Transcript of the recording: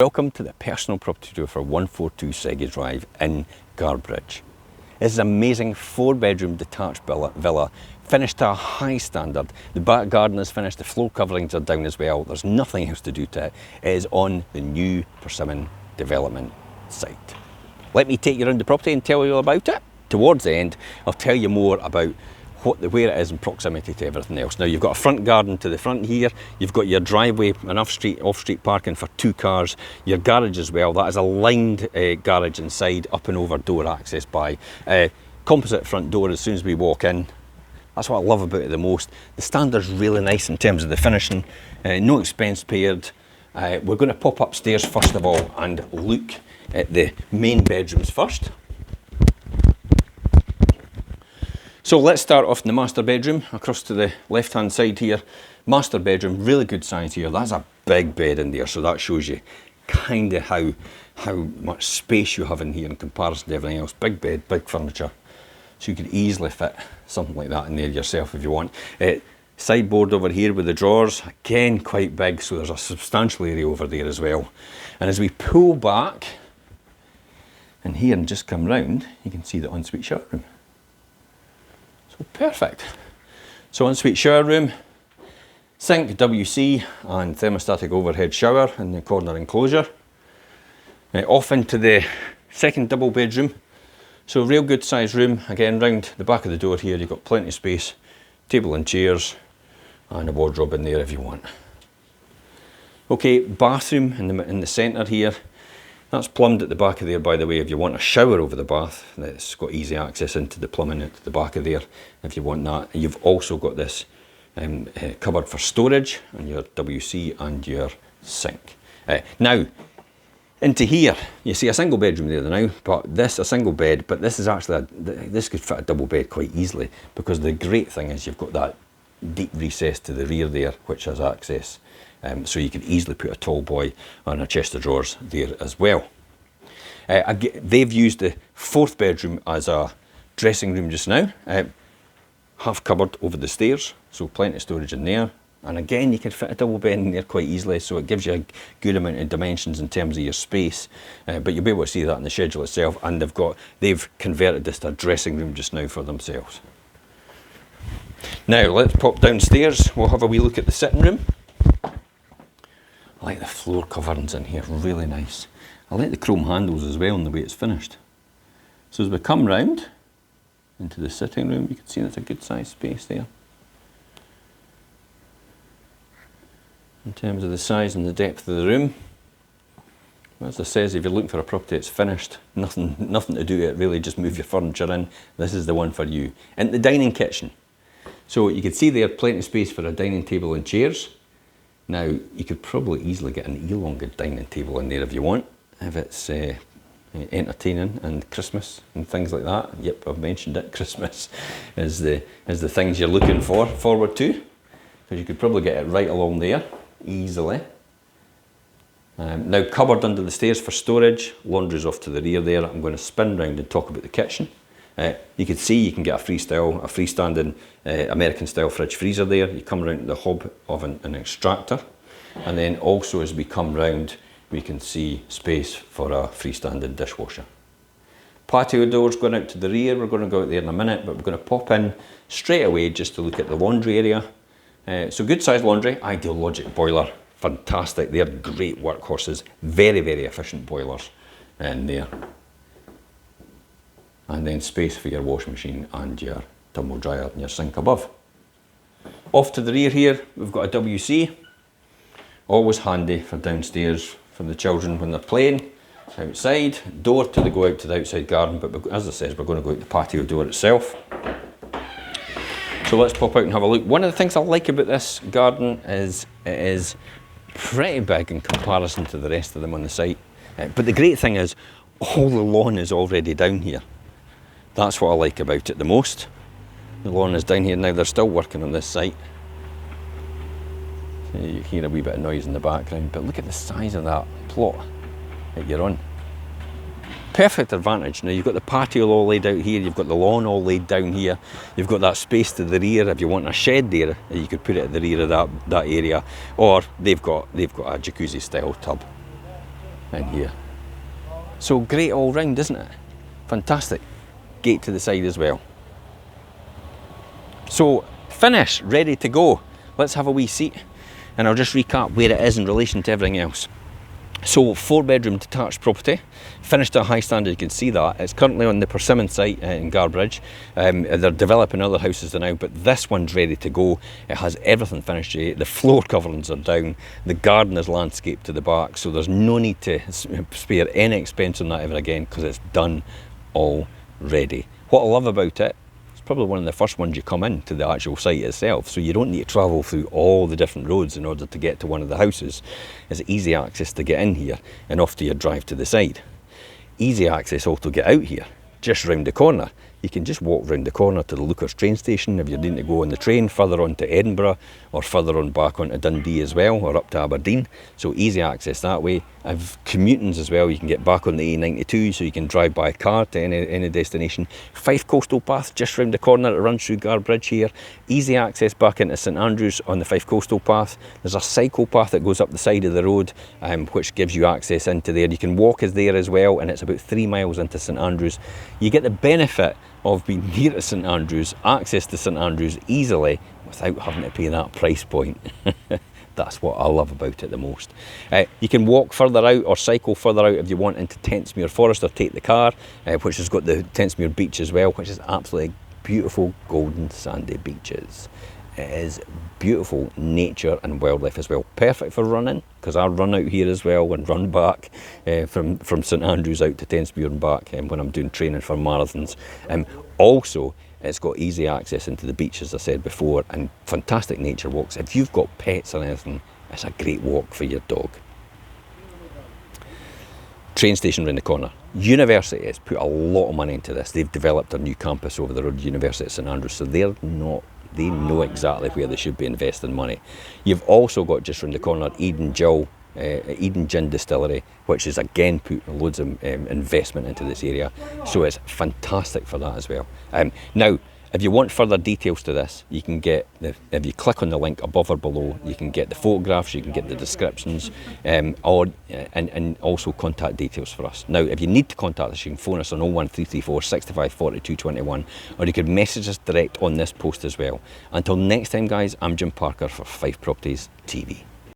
Welcome to the personal property tour for 142 Seggie Drive in Guardbridge. This is an amazing 4-bedroom detached villa, finished to a high standard. The back garden is finished, the floor coverings are down as well. There's nothing else to do to it. It is on the new Persimmon development site. Let me take you around the property and tell you all about it. Towards the end, I'll tell you more about where it is in proximity to everything else. Now, you've got a front garden to the front here, you've got your driveway and off-street parking for 2 cars, your garage as well. That is a lined garage inside, up and over door access by composite front door as soon as we walk in. That's what I love about it the most. The standard's really nice in terms of the finishing, no expense paid. We're going to pop upstairs first of all and look at the main bedrooms first. So let's start off in the master bedroom, across to the left hand side here. Master bedroom, really good size here. That's a big bed in there, so that shows you kind of how much space you have in here in comparison to everything else. Big bed, big furniture, so you could easily fit something like that in there yourself if you want. Sideboard over here with the drawers, again quite big, so there's a substantial area over there as well. And as we pull back in here and just come round, you can see the ensuite shower room. Perfect. So ensuite shower room, sink, WC and thermostatic overhead shower in the corner enclosure. Off into the second double bedroom. So real good sized room, again round the back of the door here you've got plenty of space, table and chairs and a wardrobe in there if you want. Okay, bathroom in the centre here. That's plumbed at the back of there, by the way, if you want a shower over the bath. It's got easy access into the plumbing at the back of there if you want that. And you've also got this cupboard for storage and your WC and your sink. Now, into here, you see a single bedroom there now, but this, a single bed, but this is actually, this could fit a double bed quite easily, because the great thing is you've got that deep recess to the rear there, which has access. So you can easily put a tall boy on a chest of drawers there as well. They've used the 4th bedroom as a dressing room just now. Half cupboard over the stairs, so plenty of storage in there. And again, you can fit a double bed in there quite easily, so it gives you a good amount of dimensions in terms of your space. But you'll be able to see that in the schedule itself. And they've converted this to a dressing room just now for themselves. Now let's pop downstairs. We'll have a wee look at the sitting room. I like the floor coverings in here, really nice. I like the chrome handles as well and the way it's finished. So as we come round into the sitting room, you can see that's a good sized space there. In terms of the size and the depth of the room, as I says, if you're looking for a property that's finished, nothing to do with it really, just move your furniture in. This is the one for you. And the dining kitchen. So you can see there plenty of space for a dining table and chairs. Now, you could probably easily get an elongated dining table in there if you want, if it's entertaining and Christmas and things like that. Yep, I've mentioned it, Christmas is the things you're looking forward to, because you could probably get it right along there, easily. Now, cupboard under the stairs for storage, laundry's off to the rear there. I'm going to spin round and talk about the kitchen. You can see you can get a freestanding American style fridge freezer there. You come around to the hob of an extractor, and then also as we come round we can see space for a freestanding dishwasher. Patio doors going out to the rear. We're going to go out there in a minute, but we're going to pop in straight away just to look at the laundry area. So good sized laundry, ideal logic boiler, fantastic. They're great workhorses, very efficient boilers in there. And then space for your washing machine and your tumble dryer and your sink above. Off to the rear here, we've got a WC. Always handy for downstairs for the children when they're playing outside. Door to go out to the outside garden, but as I said, we're going to go out the patio door itself. So let's pop out and have a look. One of the things I like about this garden is it is pretty big in comparison to the rest of them on the site. But the great thing is all the lawn is already down here. That's what I like about it the most. The lawn is down here now. They're still working on this site. So you hear a wee bit of noise in the background, but look at the size of that plot that you're on. Perfect advantage. Now you've got the patio all laid out here, you've got the lawn all laid down here, you've got that space to the rear. If you want a shed there, you could put it at the rear of that area, or they've got a jacuzzi style tub. in here. So great all round, isn't it? Fantastic. Gate to the side as well. So finished, ready to go. Let's have a wee seat and I'll just recap where it is in relation to everything else. So 4-bedroom detached property, finished to a high standard, you can see that. It's currently on the Persimmon site in Guardbridge. They're developing other houses now, but this one's ready to go. It has everything finished. The floor coverings are down, the garden is landscaped to the back, so there's no need to spare any expense on that ever again because it's done already. What I love about it, probably one of the first ones you come in to the actual site itself, so you don't need to travel through all the different roads in order to get to one of the houses. It's easy access to get in here and off to your drive to the side. Easy access also to get out here, just round the corner. You can just walk round the corner to the Lucas train station if you're needing to go on the train further on to Edinburgh or further on back onto Dundee as well, or up to Aberdeen. So easy access that way. I've commutings as well. You can get back on the A92, so you can drive by car to any destination. Fife Coastal Path just round the corner. It runs through Guardbridge here. Easy access back into St Andrews on the Fife Coastal Path. There's a cycle path that goes up the side of the road, which gives you access into there. You can walk us there as well, and it's about 3 miles into St Andrews. You get the benefit of being near to St Andrews, access to St Andrews easily without having to pay that price point. That's what I love about it the most. You can walk further out or cycle further out if you want into Tentsmuir Forest, or take the car, which has got the Tentsmuir beach as well, which is absolutely beautiful golden sandy beaches. It is beautiful nature and wildlife as well. Perfect for running, because I run out here as well and run back from St Andrews out to Tentsmuir and back when I'm doing training for marathons. Also, it's got easy access into the beach, as I said before, and fantastic nature walks. If you've got pets or anything, it's a great walk for your dog. Train station around the corner. University has put a lot of money into this. They've developed a new campus over the road, University at St Andrews, so they know exactly where they should be investing money. You've also got just around the corner Eden Gin Distillery, which has again put loads of investment into this area, so it's fantastic for that as well. Now, if you want further details to this, you can get, if you click on the link above or below, you can get the photographs, you can get the descriptions, and also contact details for us. Now, if you need to contact us, you can phone us on 01334 65 42 21, or you can message us direct on this post as well. Until next time, guys, I'm Jim Parker for Fife Properties TV.